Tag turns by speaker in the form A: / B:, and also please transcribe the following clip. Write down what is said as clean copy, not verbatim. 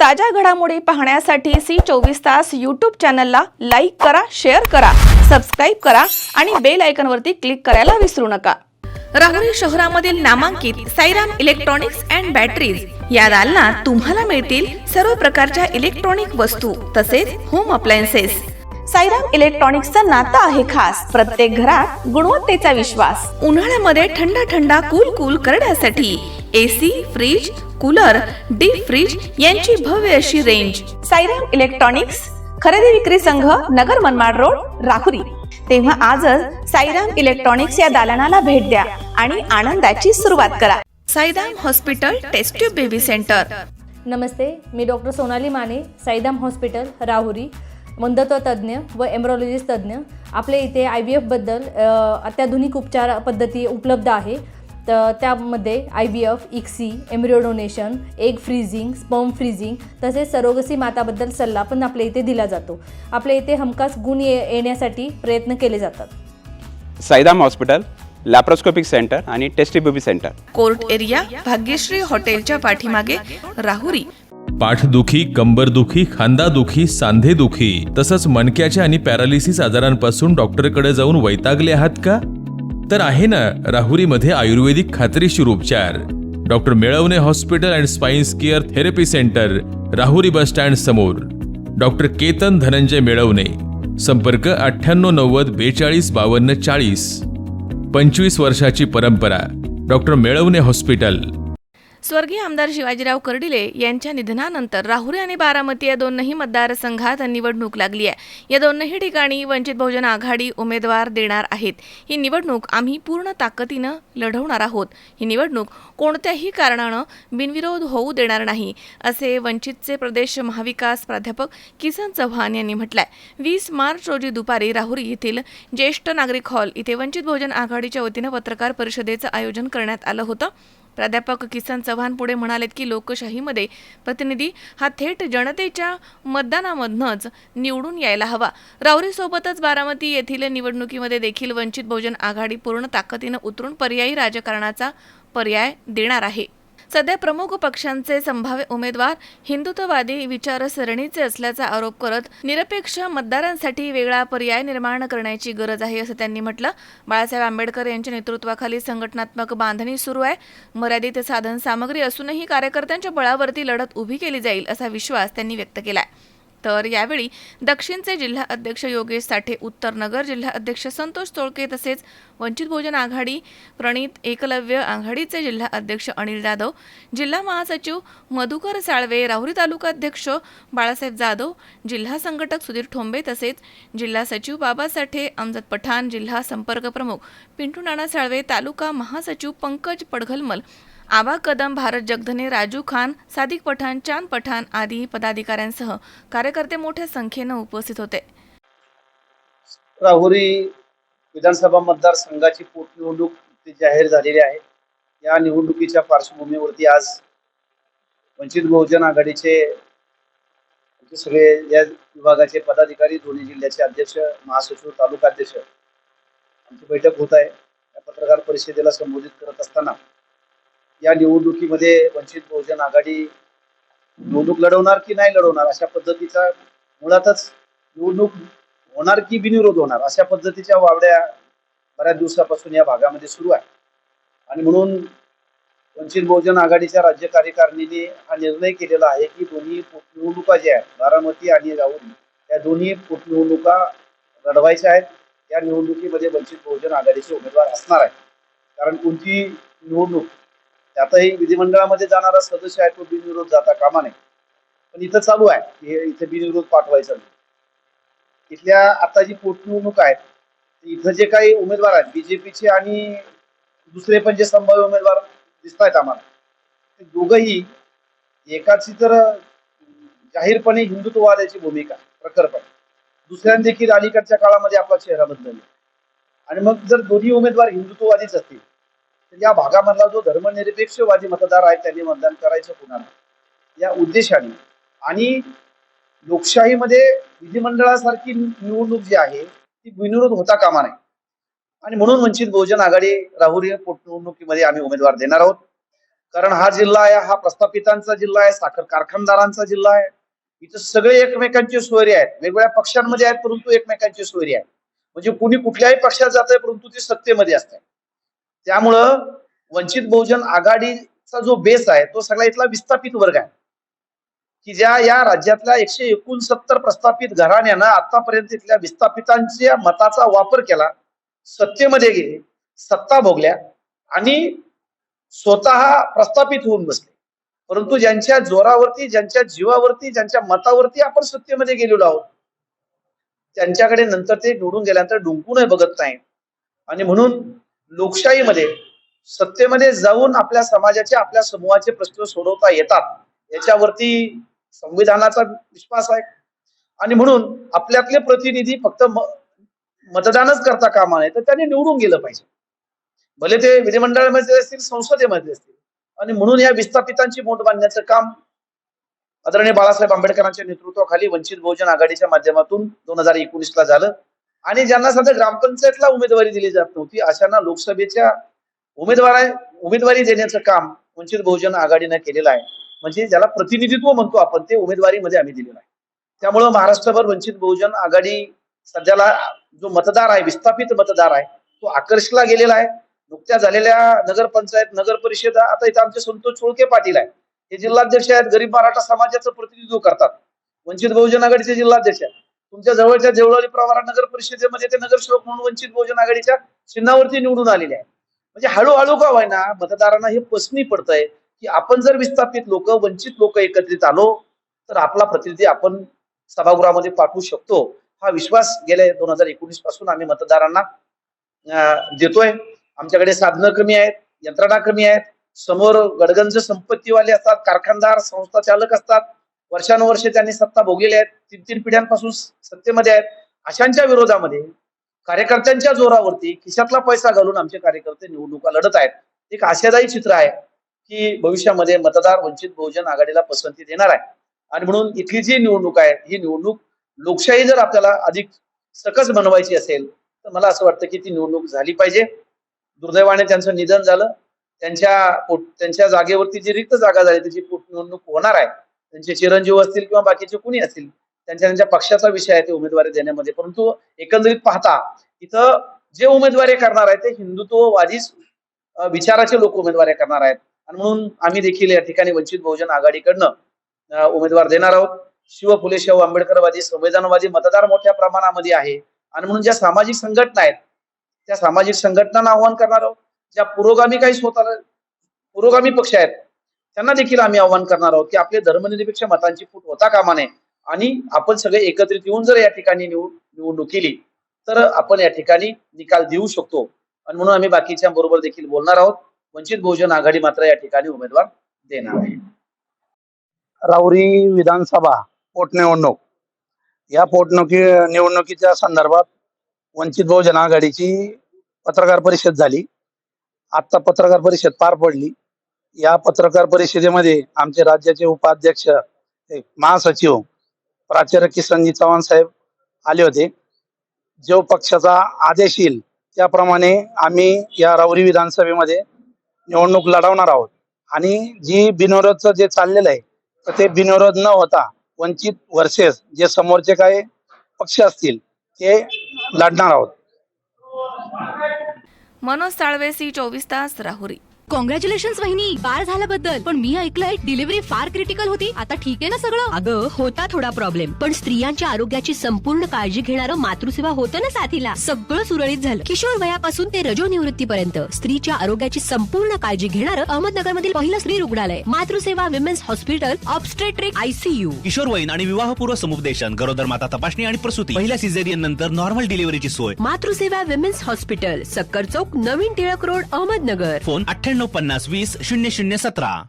A: ताज्या घडामोडी पाहण्यासाठी C24 तास YouTube चॅनलला लाईक करा, शेअर करा, सबस्क्राईब करा आणि बेल आयकॉनवरती क्लिक करायला विसरू नका। राहुरी शहरामधील नामांकित साईराम इलेक्ट्रॉनिक्स अँड बॅटरीज या दालनात तुम्हाला मिळतील सर्व प्रकारच्या इलेक्ट्रॉनिक वस्तू तसेच होम अप्लायन्सेस। साईराम इलेक्ट्रॉनिक्सचं नातं आहे खास, प्रत्येक घरात गुणवत्तेचा विश्वास। उन्हाळ्यामध्ये थंड कूल करण्यासाठी AC, fridge, cooler, deep fridge यांची भव्य अशी रेंज। साईराम इलेक्ट्रॉनिक्स खरेदी विक्री संघ, नगर मनमाड रोड, राहुरी। तेव्हा आजच साईराम इलेक्ट्रॉनिक्स या दालनाला भेट द्या आणि आनंदाची सुरुवात करा। Sairam hospital test tube baby centre.
B: नमस्ते, मी डॉक्टर सोनाली माने, साईराम हॉस्पिटल राहुरी, मंदत्व तज्ज्ञ व एम्ब्रॉलॉजिस्ट तज्ज्ञ। आपल्या इथे IVF बद्दल अत्याधुनिक उपचार पद्धती उपलब्ध आहे। तर त्यामध्ये IVF, ICSI, embryo donation, egg freezing, sperm freezing तसेच सरोगसी माताबद्दल सल्ला पण आपल्या इथे दिला जातो। आपल्या इथे हमखास गुण येण्यासाठी प्रयत्न केले जातात।
C: Sairam hospital laparoscopic centre and test baby centre,
A: court area, Bhagyashri हॉटेलच्या पाठीमागे, राहुरी।
D: पाठदुखी, कंबरदुखी, खांदादुखी, सांधेदुखी तसंच मणक्याच्या आणि पॅरालिसिस आजारांपासून डॉक्टरकडे जाऊन वैतागले आहात का? तर आहे ना राहुरीमध्ये आयुर्वेदिक खात्रीशीर उपचार। Doctor Melavane hospital and spine care therapy centre, Rahuri bus stand समोर। डॉक्टर केतन धनंजय मेळवणे, संपर्क 9890 42 52 40। 25 वर्षाची परंपरा, डॉक्टर मेळवणे हॉस्पिटल।
A: स्वर्गीय आमदार शिवाजीराव कर्डिले यांच्या निधनानंतर राहुरी आणि बारामती या दोनही मतदारसंघात निवडणूक लागली आहे। या दोनही ठिकाणी वंचित बहुजन आघाडी उमेदवार देणार आहेत। ही निवडणूक आम्ही पूर्ण ताकदीनं लढवणार आहोत। ही निवडणूक कोणत्याही कारणानं बिनविरोध होऊ देणार नाही, असे वंचितचे प्रदेश महाविकास प्राध्यापक किसन चव्हाण यांनी म्हटलंय। 20 मार्च रोजी दुपारी राहुरी येथील ज्येष्ठ नागरिक हॉल इथे वंचित बहुजन आघाडीच्या वतीनं पत्रकार परिषदेचं आयोजन करण्यात आलं होतं। प्राध्यापक किसन चव्हाण पुढे म्हणालेत की लोकशाहीमध्ये प्रतिनिधी हा थेट जनतेच्या मतदानामधनच निवडून यायला हवा। राहुरीसोबतच बारामती येथील निवडणुकीमध्ये देखील वंचित बहुजन आघाडी पूर्ण ताकदीनं उतरून पर्यायी राजकारणाचा पर्याय देणार आहे। सध्या प्रमुख पक्षांचे संभाव्य उमेदवार हिंदुत्ववादी विचारसरणीचे असल्याचा आरोप करत निरपेक्ष मतदारांसाठी वेगळा पर्याय निर्माण करण्याची गरज आहे, असं त्यांनी म्हटलं। बाळासाहेब आंबेडकर यांच्या नेतृत्वाखाली संघटनात्मक बांधणी सुरू आहे। मर्यादित साधन सामग्री असूनही कार्यकर्त्यांच्या बळावरती लढत उभी केली जाईल, असा विश्वास त्यांनी व्यक्त केलाय। तर यावेळी दक्षिणचे जिल्हा अध्यक्ष योगेश साठे, उत्तर नगर जिल्हा अध्यक्ष संतोष तोळके तसेच वंचित बहुजन आघाडी प्रणित एकलव्य आघाडीचे जिल्हा अध्यक्ष अनिल जाधव, जिल्हा महासचिव मधुकर साळवे, राहुरी तालुका अध्यक्ष बाळासाहेब जाधव, जिल्हा संघटक सुधीर ठोंबे तसेच जिल्हा सचिव बाबा साठे, अमजद पठाण, जिल्हा संपर्क प्रमुख पिंटू नाना साळवे, तालुका महासचिव पंकज पडघलमल, आबा कदम, भारत जगधने, राजू खान, सादिक पठाण, चांद पठाण आदी पदाधिकाऱ्यांसह कार्यकर्ते मोठ्या संख्येनं उपस्थित होते।
E: राहुरी विधानसभा मतदारसंघाची पोटनिवडणूक जाहीर झालेली आहे। या निवडणुकीच्या पार्श्वभूमीवरती आज वंचित बहुजन आघाडीचे सगळे या विभागाचे पदाधिकारी, दोन्ही जिल्ह्याचे अध्यक्ष, महासचिव, तालुका अध्यक्ष आमची बैठक होत आहे। या पत्रकार परिषदेला संबोधित करत असताना या निवडणुकीमध्ये वंचित बहुजन आघाडी निवडणूक लढवणार की नाही लढवणार अशा पद्धतीचा, मुळातच निवडणूक होणार की बिनविरोध होणार अशा पद्धतीच्या वावड्या बऱ्याच दिवसापासून या भागामध्ये सुरू आहे। आणि म्हणून वंचित बहुजन आघाडीच्या राज्य कार्यकारिणीने हा निर्णय केलेला आहे की दोन्ही पोटनिवडणुका ज्या आहेत, बारामती आणि राहुरी, या दोन्ही पोटनिवडणुका लढवायच्या आहेत। या निवडणुकीमध्ये वंचित बहुजन आघाडीचे उमेदवार असणार आहे, कारण कोणती निवडणूक त्यातही विधिमंडळामध्ये जाणारा सदस्य आहे तो बिनविरोध जाता कामा नये। पण इथं चालू आहे की इथे बिनविरोध पाठवायचं नाही। इथल्या आता जी पोटनिवडणूक आहे इथं जे काही उमेदवार आहेत BJPचे आणि दुसरे पण जे संभाव्य उमेदवार दिसत आहेत आम्हाला, ते दोघंही एकाची तर जाहीरपणे हिंदुत्ववादाची भूमिका प्रखरपणे, दुसऱ्याने देखील अलीकडच्या काळामध्ये आपला चेहरा बदलला। आणि मग जर दोन्ही उमेदवार हिंदुत्ववादीच असतील तर या भागामधला जो धर्मनिरपेक्षवादी मतदार आहे त्यांनी मतदान करायचं कुणाला, या उद्देशाने आणि लोकशाहीमध्ये विधिमंडळासारखी निवडणूक जी आहे ती बिनविरोध होता कामा नये। आणि म्हणून वंचित बहुजन आघाडी राहुरी पोटनिवडणुकीमध्ये आम्ही उमेदवार देणार आहोत। कारण हा जिल्हा आहे, हा प्रस्थापितांचा जिल्हा आहे, साखर कारखानदारांचा जिल्हा आहे. इथं सगळे एकमेकांचे सोयरे आहेत, वेगवेगळ्या पक्षांमध्ये आहेत, परंतु एकमेकांचे सोयरे आहेत. म्हणजे कुणी कुठल्याही पक्षात जात आहे, परंतु ते सत्तेमध्ये असतात. त्यामुळं वंचित बहुजन आघाडीचा जो बेस आहे तो सगळा इथला विस्थापित वर्ग आहे, की ज्या या राज्यातल्या 169 प्रस्थापित घराण्यानं आतापर्यंत इथल्या विस्थापितांच्या मताचा वापर केला, सत्तेमध्ये गेले, सत्ता भोगल्या आणि स्वतः प्रस्थापित होऊन बसले. परंतु ज्यांच्या जोरावरती, ज्यांच्या जीवावरती, ज्यांच्या मतावरती आपण सत्तेमध्ये गेलेलो आहोत, त्यांच्याकडे नंतर ते निवडून गेल्यानंतर डुंकूनही बघत नाही. आणि म्हणून लोकशाहीमध्ये सत्तेमध्ये जाऊन आपल्या समाजाचे, आपल्या समूहाचे प्रश्न सोडवता येतात, याच्यावरती संविधानाचा विश्वास आहे. आणि म्हणून आपल्यातले प्रतिनिधी फक्त मतदानच करता कामा नये, तर त्यांनी निवडून गेलं पाहिजे, भले ते विधिमंडळामध्ये असतील, संसदेमध्ये असतील. आणि म्हणून या विस्थापितांची मोठ बांधण्याचं काम आदरणीय बाळासाहेब आंबेडकरांच्या नेतृत्वाखाली वंचित बहुजन आघाडीच्या माध्यमातून 2019ला झालं. आणि ज्यांना सध्या ग्रामपंचायतला उमेदवारी दिली जात नव्हती, अशांना लोकसभेच्या उमेदवारी देण्याचं काम वंचित बहुजन आघाडीनं केलेलं आहे. म्हणजे ज्याला प्रतिनिधित्व म्हणतो आपण, ते उमेदवारीमध्ये आम्ही दिलेलं आहे. त्यामुळं महाराष्ट्रभर वंचित बहुजन आघाडी सध्याला जो मतदार आहे, विस्थापित मतदार आहे, तो आकर्षला गेलेला आहे. नुकत्या झालेल्या नगरपंचायत, नगर परिषद, आता इथं आमचे संतोष चोळके पाटील आहे, हे जिल्हाध्यक्ष आहेत, गरीब मराठा समाजाचं प्रतिनिधित्व करतात, वंचित बहुजन आघाडीचे जिल्हाध्यक्ष आहेत. तुमच्या जवळच्या देवळाली प्रवरा नगर परिषदेमध्ये ते नगरसेवक म्हणून वंचित बहुजन आघाडीच्या चिन्हावरती निवडून आलेले आहे. म्हणजे हळूहळू का होईना मतदारांना हे पसनी पडतंय की आपण जर विस्थापित लोक, वंचित लोक एकत्रित आलो तर आपला प्रतिनिधी आपण सभागृहामध्ये पाठवू शकतो. हा विश्वास गेल्या 2019 पासून आम्ही मतदारांना देतोय. आमच्याकडे साधनं कमी आहेत, यंत्रणा कमी आहेत, समोर गडगंज संपत्तीवाले असतात, कारखानदार, संस्था चालक असतात, वर्षानुवर्षे त्यांनी सत्ता भोगलेली आहेत, 3 पिढ्यांपासून सत्तेमध्ये आहेत. अशांच्या विरोधामध्ये कार्यकर्त्यांच्या जोरावरती खिशातला पैसा घालून आमचे कार्यकर्ते निवडणुका लढत आहेत. एक आशादायी चित्र आहे की भविष्यामध्ये मतदार वंचित बहुजन आघाडीला पसंती देणार आहे. आणि म्हणून इथली जी निवडणूक आहे, ही निवडणूक लोकशाही जर आपल्याला अधिक सकस बनवायची असेल तर मला असं वाटतं की ती निवडणूक झाली पाहिजे. दुर्दैवाने त्यांचं निधन झालं, त्यांच्या जागेवरती जी रिक्त जागा झाली त्याची पोटनिवडणूक होणार आहे. त्यांचे चिरंजीव असतील किंवा बाकीचे कुणी असतील, त्यांच्या पक्षाचा विषय आहे ते उमेदवारी देण्यामध्ये. परंतु एकंदरीत पाहता इथं जे उमेदवारी करणार आहेत ते हिंदुत्ववादीच विचाराचे लोक उमेदवारी करणार आहेत. आणि म्हणून आम्ही देखील या ठिकाणी वंचित बहुजन आघाडीकडनं उमेदवार देणार आहोत. शिव फुले शाहू आंबेडकरवादी, संविधानवादी मतदार मोठ्या प्रमाणामध्ये आहे. आणि म्हणून ज्या सामाजिक संघटना आहेत त्या सामाजिक संघटनांना आव्हान करणार आहोत. ज्या पुरोगामी पुरोगामी पक्ष आहेत त्यांना देखील आम्ही आव्हान करणार आहोत की आपले धर्मनिरपेक्ष मतांची फूट होता कामा नये आणि आपण सगळे एकत्रित येऊन जर या ठिकाणी निवडणूक केली तर आपण या ठिकाणी निकाल देऊ शकतो. आणि म्हणून आम्ही बाकीच्या बरोबर देखील बोलणार आहोत. वंचित बहुजन आघाडी मात्र या ठिकाणी उमेदवार देणार आहे.
F: राहुरी विधानसभा पोटनिवडणूक, या निवडणुकीच्या संदर्भात वंचित बहुजन आघाडीची पत्रकार परिषद झाली. आता पत्रकार परिषद पार पडली. या पत्रकार परिषदेमध्ये आमचे राज्याचे उपाध्यक्ष, महासचिव प्राचार्य किसनजी चव्हाण साहेब आले होते. जो पक्षाचा आदेश येईल त्याप्रमाणे आम्ही या राहुरी विधानसभेमध्ये निवडणूक लढवणार आहोत. आणि जी बिनविरोधचं जे चाललेलं आहे तर ते बिनविरोध न होता वंचित वर्सेस जे समोरचे काही पक्ष असतील ते लढणार आहोत.
A: मनोज साळवे, C24 तास, राहुरी.
G: कॉंग्रॅच्युलेशन वहिनी, बाळ झाल्याबद्दल. पण मी ऐकलंय डिलिव्हरी फार क्रिटिकल होती. आता ठीक आहे ना सगळं?
H: अगं होता थोडा प्रॉब्लेम, पण स्त्रियांच्या आरोग्याची संपूर्ण काळजी घेणारं मातृसेवा होतं ना साथीला. सगळं सुरळीत झालं. किशोर वयापासून ते रजोनिवृत्तीपर्यंत स्त्रीच्या आरोग्याची संपूर्ण काळजी घेणारं अहमदनगर मधील पहिलं स्त्री रुग्णालय Matruseva women's hospital, obstetric ICU.
I: किशोरवयीन आणि विवाहपूर्व समुपदेशन, गरोदर माता तपासणी आणि प्रसूती, पहिल्या सिझेरियन नंतर नॉर्मल डिलिव्हरीची सोय.
H: मातृसेवा विमेन्स हॉस्पिटल, सक्कर चौक, नवीन टिळक रोड, अहमदनगर.
I: फोन 9850 20 0017.